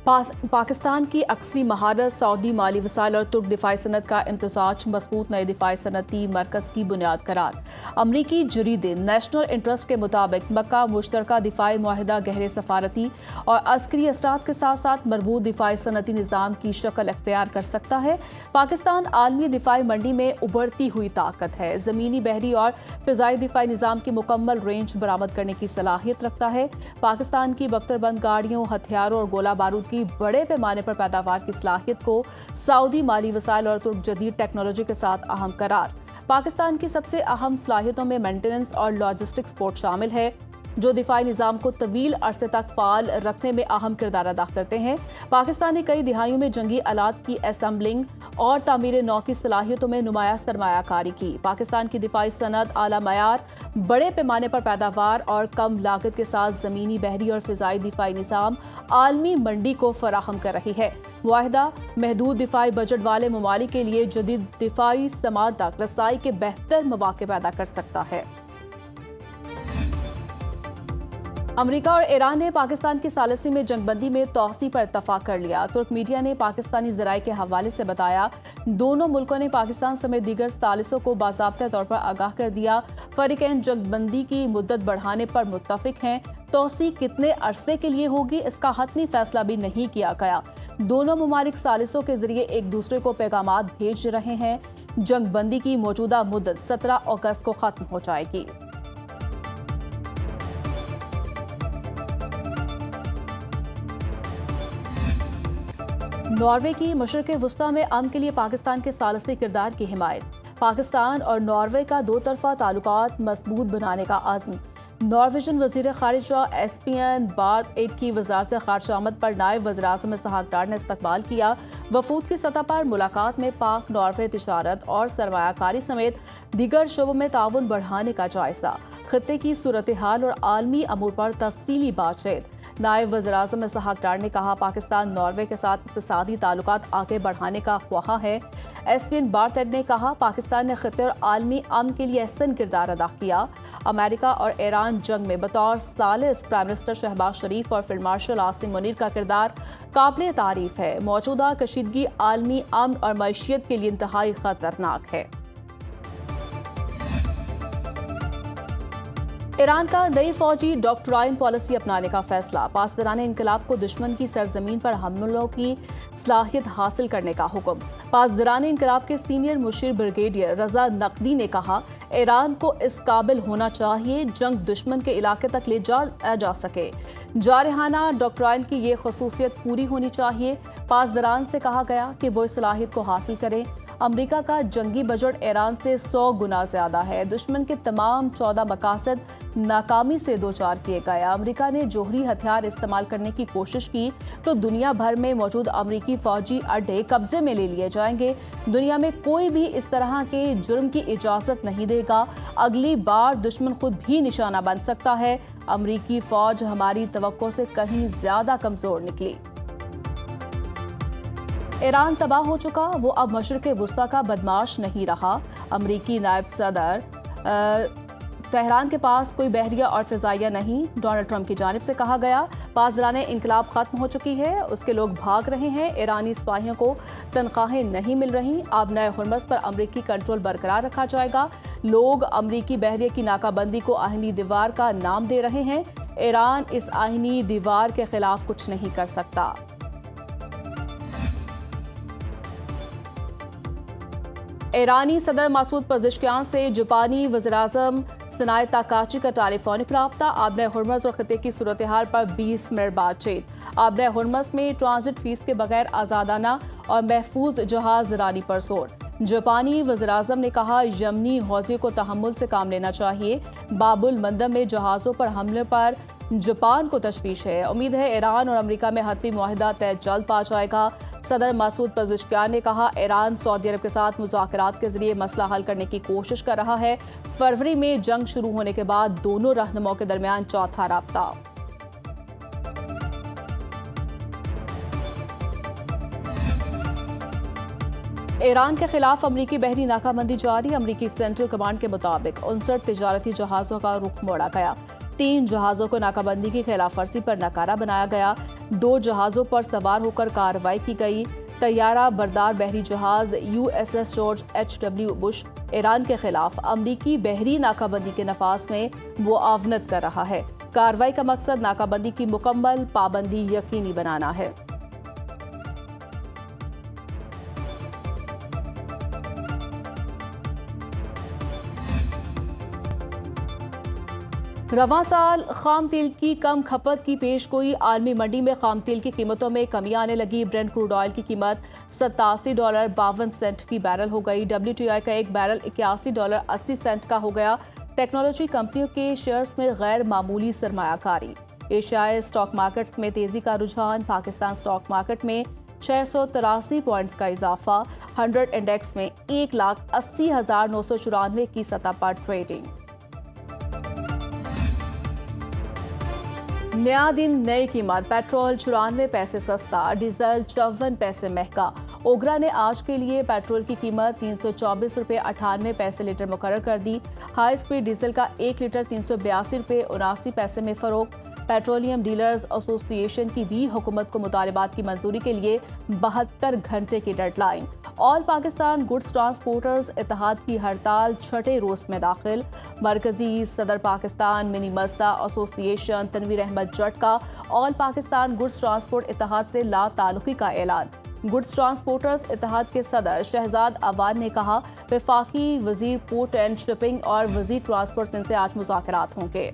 پاکستان کی عسکری مہارت، سعودی مالی وسائل اور ترک دفاعی صنعت کا امتزاج مضبوط نئے دفاعی صنعتی مرکز کی بنیاد قرار۔ امریکی جریدے نیشنل انٹرسٹ کے مطابق مکہ مشترکہ دفاعی معاہدہ گہرے سفارتی اور عسکری اثرات کے ساتھ ساتھ مربوط دفاعی صنعتی نظام کی شکل اختیار کر سکتا ہے۔ پاکستان عالمی دفاعی منڈی میں ابھرتی ہوئی طاقت ہے، زمینی، بحری اور فضائی دفاعی نظام کی مکمل رینج برآمد کرنے کی صلاحیت رکھتا ہے۔ پاکستان کی بختربند گاڑیوں، ہتھیاروں اور گولہ بارود کی بڑے پیمانے پر پیداوار کی صلاحیت کو سعودی مالی وسائل اور ترک جدید ٹیکنالوجی کے ساتھ اہم قرار۔ پاکستان کی سب سے اہم صلاحیتوں میں مینٹیننس اور لاجسٹک سپورٹ شامل ہے، جو دفاعی نظام کو طویل عرصے تک فعال رکھنے میں اہم کردار ادا کرتے ہیں۔ پاکستان نے کئی دہائیوں میں جنگی آلات کی اسمبلنگ اور تعمیر نو کی صلاحیتوں میں نمایاں سرمایہ کاری کی۔ پاکستان کی دفاعی صنعت اعلیٰ معیار، بڑے پیمانے پر پیداوار اور کم لاگت کے ساتھ زمینی، بحری اور فضائی دفاعی نظام عالمی منڈی کو فراہم کر رہی ہے۔ معاہدہ محدود دفاعی بجٹ والے ممالک کے لیے جدید دفاعی سماعت تک رسائی کے بہتر مواقع پیدا کر سکتا ہے۔ امریکہ اور ایران نے پاکستان کی ثالثی میں جنگ بندی میں توسیع پر اتفاق کر لیا۔ ترک میڈیا نے پاکستانی ذرائع کے حوالے سے بتایا، دونوں ملکوں نے پاکستان سمیت دیگر ثالثوں کو باضابطہ طور پر آگاہ کر دیا۔ فریقین جنگ بندی کی مدت بڑھانے پر متفق ہیں۔ توسیع کتنے عرصے کے لیے ہوگی، اس کا حتمی فیصلہ بھی نہیں کیا گیا۔ دونوں ممالک ثالثوں کے ذریعے ایک دوسرے کو پیغامات بھیج رہے ہیں۔ جنگ بندی کی موجودہ مدت 17 اگست کو ختم ہو جائے گی۔ ناروے کی مشرق وسطیٰ میں امن کے لیے پاکستان کے ثالثی کردار کی حمایت۔ پاکستان اور ناروے کا دو طرفہ تعلقات مضبوط بنانے کا عزم۔ نارویجن وزیر خارجہ ایسپین بارتھ ایٹ کی وزارت خارجہ آمد پر نائب وزیر اعظم اسحاق ڈار نے استقبال کیا۔ وفود کی سطح پر ملاقات میں پاک ناروے تجارت اور سرمایہ کاری سمیت دیگر شعبوں میں تعاون بڑھانے کا جائزہ، خطے کی صورتحال اور عالمی امور پر تفصیلی بات چیت۔ نائب وزیر اعظم اسحاق ڈار نے کہا، پاکستان ناروے کے ساتھ اقتصادی تعلقات آگے بڑھانے کا خواہاں ہے۔ ایسپین بارتھ ایٹ نے کہا، پاکستان نے خطے اور عالمی امن کے لیے احسن کردار ادا کیا۔ امریکہ اور ایران جنگ میں بطور ثالث پرائم منسٹر شہباز شریف اور فیلڈ مارشل عاصم منیر کا کردار قابل تعریف ہے۔ موجودہ کشیدگی عالمی امن اور معیشت کے لیے انتہائی خطرناک ہے۔ ایران کا نئی فوجی ڈاکٹرائن پالیسی اپنانے کا فیصلہ، پاسداران انقلاب کو دشمن کی سرزمین پر حملوں کی صلاحیت حاصل کرنے کا حکم۔ پاسداران انقلاب کے سینئر مشیر بریگیڈیئر رضا نقدی نے کہا، ایران کو اس قابل ہونا چاہیے جنگ دشمن کے علاقے تک لے جا سکے۔ جارحانہ ڈاکٹرائن کی یہ خصوصیت پوری ہونی چاہیے۔ پاسداران سے کہا گیا کہ وہ اس صلاحیت کو حاصل کریں۔ امریکہ کا جنگی بجٹ ایران سے 100 گنا زیادہ ہے۔ دشمن کے تمام 14 مقاصد ناکامی سے دوچار کیے گئے۔ امریکہ نے جوہری ہتھیار استعمال کرنے کی کوشش کی تو دنیا بھر میں موجود امریکی فوجی اڈے قبضے میں لے لیے جائیں گے۔ دنیا میں کوئی بھی اس طرح کے جرم کی اجازت نہیں دے گا۔ اگلی بار دشمن خود بھی نشانہ بن سکتا ہے۔ امریکی فوج ہماری توقع سے کہیں زیادہ کمزور نکلی۔ ایران تباہ ہو چکا، وہ اب مشرق وسطیٰ کا بدمعاش نہیں رہا۔ امریکی نائب صدر تہران کے پاس کوئی بحریہ اور فضائیہ نہیں، ڈونلڈ ٹرمپ کی جانب سے کہا گیا۔ پاسداران انقلاب ختم ہو چکی ہے، اس کے لوگ بھاگ رہے ہیں۔ ایرانی سپاہیوں کو تنخواہیں نہیں مل رہی۔ آبنائے ہرمز پر امریکی کنٹرول برقرار رکھا جائے گا۔ لوگ امریکی بحریہ کی ناکہ بندی کو آئینی دیوار کا نام دے رہے ہیں۔ ایران اس آئینی دیوار کے خلاف کچھ نہیں کر سکتا۔ ایرانی صدر مسعود پزشکیان سے جاپانی وزیراعظم سنائے تاکاچی کا ٹیلی فونک رابطہ، آبنائے ہرمز اور خطے کی صورتحال پر 20 منٹ بات چیت۔ آبنائے ہرمز میں ٹرانزٹ فیس کے بغیر آزادانہ اور محفوظ جہاز رانی پر زور۔ جاپانی وزیراعظم نے کہا، یمنی حوثیوں کو تحمل سے کام لینا چاہیے۔ باب المندب میں جہازوں پر حملے پر جاپان کو تشویش ہے۔ امید ہے ایران اور امریکہ میں حتمی معاہدہ طے جلد پا جائے گا۔ صدر مسعود پزشکیان نے کہا، ایران سعودی عرب کے ساتھ مذاکرات کے ذریعے مسئلہ حل کرنے کی کوشش کر رہا ہے۔ فروری میں جنگ شروع ہونے کے بعد دونوں رہنماؤں کے درمیان چوتھا رابطہ۔ ایران کے خلاف امریکی بحری ناکہ بندی جاری۔ امریکی سینٹرل کمانڈ کے مطابق 59 تجارتی جہازوں کا رخ موڑا گیا۔ 3 جہازوں کو ناکہ بندی کی خلاف ورزی پر ناکارہ بنایا گیا۔ 2 जहाज़ों पर सवार होकर कार्रवाई की गई। तैयारा बरदार बहरी जहाज USS George H.W. Bush Iran के खिलाफ अमरीकी बहरी नाकाबंदी के नफाज में मुआवनत कर रहा है। कार्रवाई का मकसद नाकाबंदी की मुकम्मल पाबंदी यकीनी बनाना है। रवां साल खाम तेल की कम खपत की पेशगोई। आलमी मंडी में खाम तेल की कीमतों में कमी आने लगी। ब्रेंट क्रूड ऑयल की कीमत $87.52 फी बैरल हो गई। WTI का एक बैरल $81.80 का हो गया। टेक्नोलॉजी कंपनियों के शेयर्स में गैर मामूली सरमायाकारी। एशियाई स्टॉक मार्केट्स में तेजी का रुझान। पाकिस्तान स्टॉक मार्केट में 683 पॉइंट्स का इजाफा। 100 इंडेक्स में 1,80,994 की सतह पर ट्रेडिंग। नया दिन नई कीमत। पेट्रोल 94 पैसे सस्ता, डीजल 54 पैसे महंगा। ओगरा ने आज के लिए पेट्रोल की कीमत 324 रुपये 98 पैसे लीटर मुकर्रर कर दी। हाई स्पीड डीजल का 1 लीटर 382 रुपये 79 पैसे में फरोख्त। पेट्रोलियम डीलर्स एसोसिएशन की भी हुकूमत को मुतालबात की मंजूरी के लिए 72 घंटे की deadline. All Pakistan goods transporters इत्तेहाद की हड़ताल 6ठे रोज में दाखिल। मरकजी सदर Pakistan mini Mazda association Tanveer Ahmed Jatt का ऑल पाकिस्तान गुड्स ट्रांसपोर्ट इत्तेहाद से ला ताल्लुकी का ऐलान। गुड्स ट्रांसपोर्टर्स इत्तेहाद के सदर शहजाद अवान ने कहा, वफाकी वजीर पोर्ट एंड शिपिंग और वजीर ट्रांसपोर्ट इनसे आज मुज़ाकरात होंगे।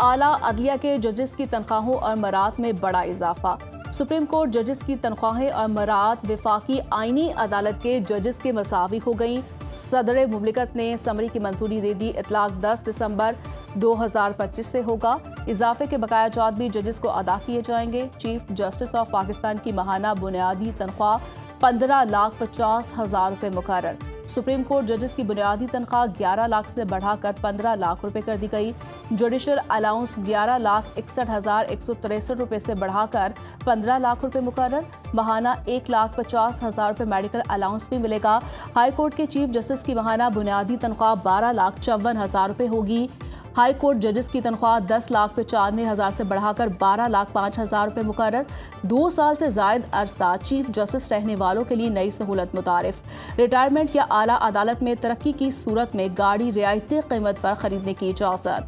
आला अदलिया के जजेस की तनख्वाहों और मरात में बड़ा इजाफा। सुप्रीम कोर्ट जजेस की तनख्वाहें और मरात वफाकी आईनी अदालत के जजेस के मसावी हो गई। सदर मुमलिकत ने समरी की मंजूरी दे दी। इतलाक 10 दिसंबर 2025 से होगा। इजाफे के बकाया जात भी जजेस को अदा किए जाएंगे। चीफ जस्टिस ऑफ पाकिस्तान की माहाना बुनियादी तनख्वाह 15,50,000 रुपये मुकर्रर। सुप्रीम कोर्ट जजेस की बुनियादी तनख्वाह 11 लाख से बढ़ाकर 15 लाख रुपए कर दी गई। जुडिशल अलाउंस 11,61,163 रुपए से बढ़ाकर 15 लाख रुपए मुकर्रर। माहाना 1,50,000 रुपए मेडिकल अलाउंस भी मिलेगा। हाई कोर्ट के चीफ जस्टिस की माहाना बुनियादी तनख्वाह 12,54,000 रुपए होगी। हाई कोर्ट जजेस की तनख्वाह 10,95,000 से बढ़ाकर 12,05,000 रुपए मुकर्रर। 2 साल से जायद अरसा चीफ जस्टिस रहने वालों के लिए नई सहूलत मुतारिफ। रिटायरमेंट या आला अदालत में तरक्की की सूरत में गाड़ी रियायती कीमत पर खरीदने की इजाजत।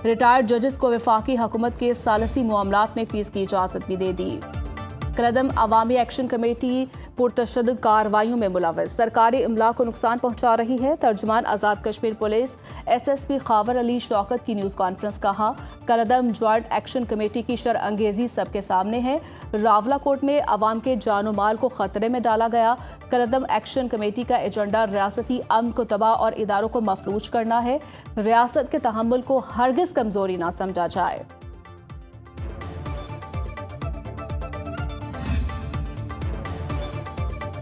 रिटायर्ड जजेस को वफाकी हुकूमत के सालसी मामलात में फीस की इजाजत भी दे दी। करदम अवामी एक्शन कमेटी पुरतशद्दुद कार्रवाइयों में मुलव्वस। सरकारी इमला को नुकसान पहुंचा रही है। तर्जुमान आज़ाद कश्मीर पुलिस SSP खावर अली शौकत की न्यूज़ कॉन्फ्रेंस कहा, करदम जॉइंट एक्शन कमेटी की शरअंगेजी सबके सामने है। रावला कोट में अवाम के जानो माल को खतरे में डाला गया। करदम एक्शन कमेटी का एजेंडा रियासती अमन को तबाह और इदारों को मफलूज करना है। रियासत के तहम्मुल को हरगिज कमजोरी ना समझा जाए।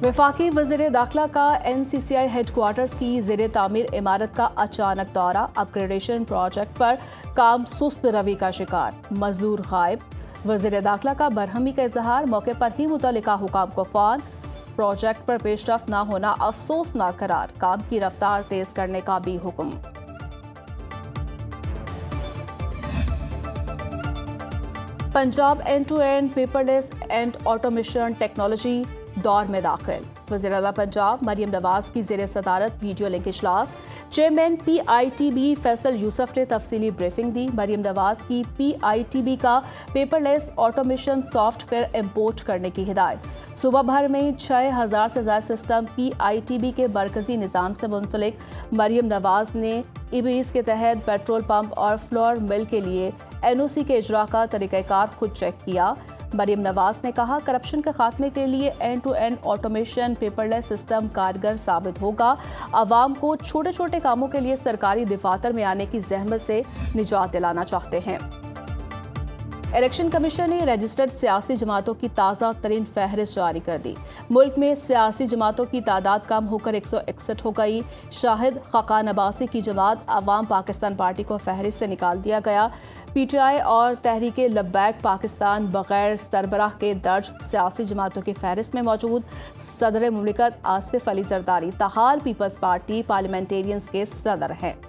वफाकी वज़ीर दाखिला का NCCI हेडक्वार्टर्स की ज़ेरे तामीर इमारत का अचानक दौरा। अपग्रेडेशन प्रोजेक्ट पर काम सुस्त रवि का शिकार। मजदूर गायब। वज़ीर दाखिला का बरहमी का इजहार। मौके पर ही मुतल्लिका हुकाम को फ़ौन। प्रोजेक्ट पर पेशरफ्त न होना अफसोसनाक करार। काम की रफ्तार तेज करने का भी हुक्म। Punjab end to end paperless and automation technology दौर में दाखिल। वज़ीर आला पंजाब मरियम नवाज की ज़ेरे सदारत वीडियो लिंक इजलास। चेयरमैन PITB फैसल यूसुफ ने तफसीली ब्रीफिंग दी। मरियम नवाज की PITB का पेपरलेस ऑटोमेशन सॉफ्टवेयर इम्पोर्ट करने की हिदायत। सूबा भर में 6,000 से ज़्यादा सिस्टम PITB के मरकजी निज़ाम से मुंसलिक। मरियम नवाज ने EBS के तहत पेट्रोल पंप और फ्लोर मिल के लिए NOC के इजरा का तरीक़ाकार खुद चेक किया। मरियम नवाज ने कहा, करप्शन के खात्मे के लिए end to end automation paperless system कारगर साबित होगा। आवाम को छोटे छोटे कामों के लिए सरकारी दफातर में आने की जहमत से निजात दिलाना चाहते हैं। इलेक्शन कमीशन ने रजिस्टर्ड सियासी जमातों की ताज़ा तरीन फहरिस्त जारी कर दी। मुल्क में सियासी जमातों की तादाद कम होकर 161 हो गई। शाहिद खाकान अब्बासी की जमात अवाम पाकिस्तान पार्टी को फहरिस्त से निकाल दिया गया। PTI और तहरीके लब्बैक पाकिस्तान बगैर सरबराह के दर्ज सियासी जमातों की फहरिस्त में मौजूद। सदर मुमलिकत आसिफ अली जरदारी ताहाल पीपल्स पार्टी पार्लियामेंटेरियंस के सदर हैं।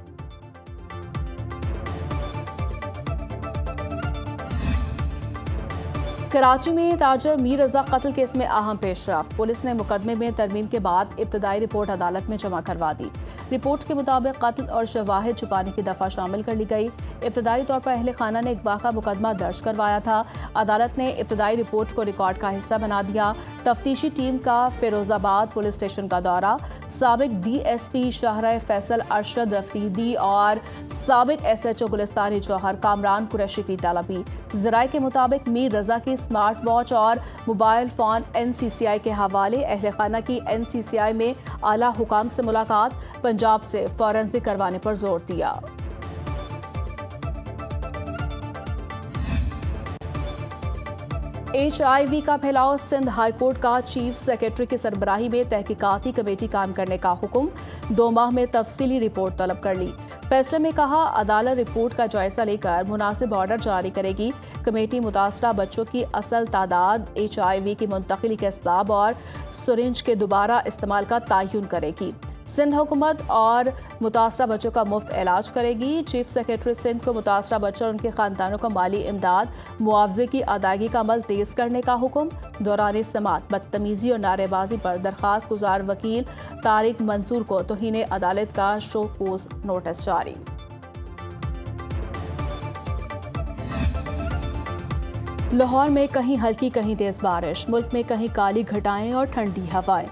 कराची में ताजर मीर रजा कत्ल केस में अहम पेशरफ। पुलिस ने मुकदमे में तरमीम के बाद इब्तदाई रिपोर्ट अदालत में जमा करवा दी। रिपोर्ट के मुताबिक कत्ल और शवाहिद छुपाने की दफा शामिल कर ली गई। इब्तदाई तौर पर अहले खाना ने अगवा का मुकदमा दर्ज करवाया था। अदालत ने इब्तदाई रिपोर्ट को रिकॉर्ड का हिस्सा बना दिया। तफ्तीशी टीम का फिरोजाबाद पुलिस स्टेशन का दौरा, साबिक DSP शाहरा फैसल अरशद रफीदी और साबिक SHO गुलिस्तानी जौहर कामरान कुरैशी की तलबी। ज़राए के मुताबिक मीर रजा की स्मार्ट वॉच और मोबाइल फ़ोन NCCI के हवाले। अहले खाना की NCCI में आला हुकाम से मुलाकात, पंजाब से फॉरेंसिक करवाने पर जोर दिया। HIV का फैलाव, सिंध हाई कोर्ट का चीफ सेक्रेटरी की सरबराही में तहकीकाती कमेटी कायम करने का हुक्म, 2 माह में तफसीली रिपोर्ट तलब कर ली। फैसले में कहा, अदालत रिपोर्ट का जायजा लेकर मुनासिब ऑर्डर जारी करेगी। कमेटी मुतासरा बच्चों की असल तादाद, HIV की मुंतकिली के असबाब और सुरिंज के दोबारा इस्तेमाल का तयन करेगी। सिंध हुकूमत और मुतासरा बच्चों का मुफ्त इलाज करेगी। चीफ सेक्रेटरी सिंध को मुतासरा बच्चों और उनके खानदानों को माली इमदाद, मुआवजे की अदायगी का अमल तेज करने का हुक्म। दौरान समाअत बदतमीजी और नारेबाजी पर दरखास्त गुजार वकील तारिक मंसूर को तौहीन अदालत का शो कोज नोटिस जारी। लाहौर में कहीं हल्की कहीं तेज बारिश, मुल्क में कहीं काली घटाएं और ठंडी हवाएं,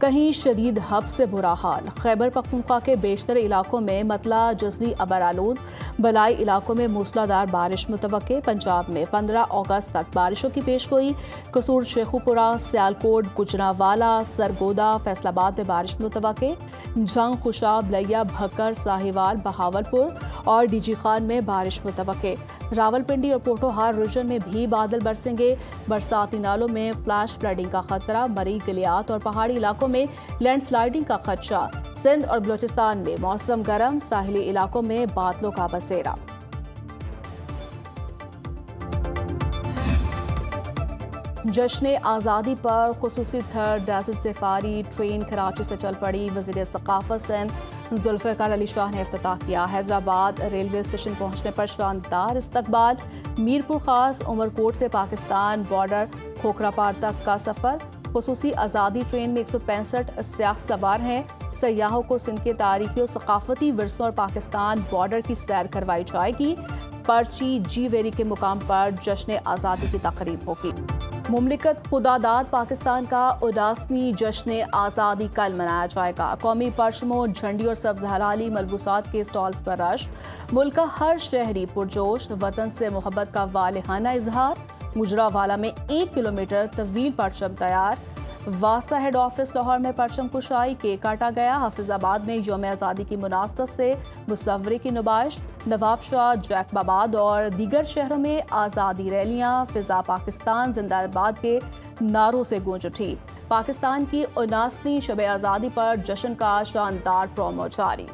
कहीं शदीद हब से बुरा हाल। खैबर पख्तूनख्वा के बेशतर इलाकों में मतला जुजली अबर आलूद, बलाई इलाकों में मूसलाधार बारिश मुतवक्के। पंजाब में 15 अगस्त तक बारिशों की पेशगोई। कसूर, शेखुपुरा, सियालकोट, गुजरांवाला, सरगोदा, फैसलाबाद में बारिश मुतवक्के। झंग, खुशाब, लैया, भक्कर, साहिवाल, बहावलपुर और DG खान में बारिश मुतवक्के। रावलपिंडी और पोठोहार रीजन में भी बादल बरसेंगे। बरसाती नालों में फ्लैश फ्लडिंग का खतरा। मरी, गलियात और पहाड़ी इलाकों में लैंडस्लाइडिंग का खदशा। सिंध और बलूचिस्तान में मौसम गर्म, साहिली इलाकों में बादलों का बसेरा। जश्न आज़ादी पर खुसूसी third desert safari train Karachi से चल पड़ी। वज़ीर सकाफत सिंध जुल्फ़िकार अली शाह ने इफ्तिताह किया। हैदराबाद रेलवे स्टेशन पहुंचने पर शानदार इस्तकबाल। मीरपुर खास उमरकोट से पाकिस्तान बॉर्डर खोखरापार तक का सफ़र। खुसूसी आज़ादी ट्रेन में 165 सयाह सवार हैं। सयाहों को सिंध के तारीखी और सकाफती विरसों और पाकिस्तान बॉर्डर की सैर करवाई जाएगी। पर्ची जी वेरी के मुकाम पर जश्न आज़ादी की तकरीब होगी। मुमलिकत खुदादाद पाकिस्तान का 79वीं जश्न आज़ादी कल मनाया जाएगा। कौमी परचमों, झंडी और सब्ज़ हलाली मलबूसात के स्टॉल्स पर रश। मुल्क का हर शहरी पुरजोश, वतन से मोहब्बत का वालिहाना इजहार। गुजरांवाला में 1 किलोमीटर तवील परचम तैयार। वासा हेड ऑफिस लाहौर में परचम कुशाई, केक काटा गया। हाफिजाबाद में यौम आज़ादी की मुनासबत से मुसव्वरे की नुमाइश। नवाबशाह, जैकबाबाद और दीगर शहरों में आज़ादी रैलियां। फिजा पाकिस्तान जिंदाबाद के नारों से गूंज उठी। पाकिस्तान की 79वीं शब आज़ादी पर जश्न का शानदार प्रोमो जारी।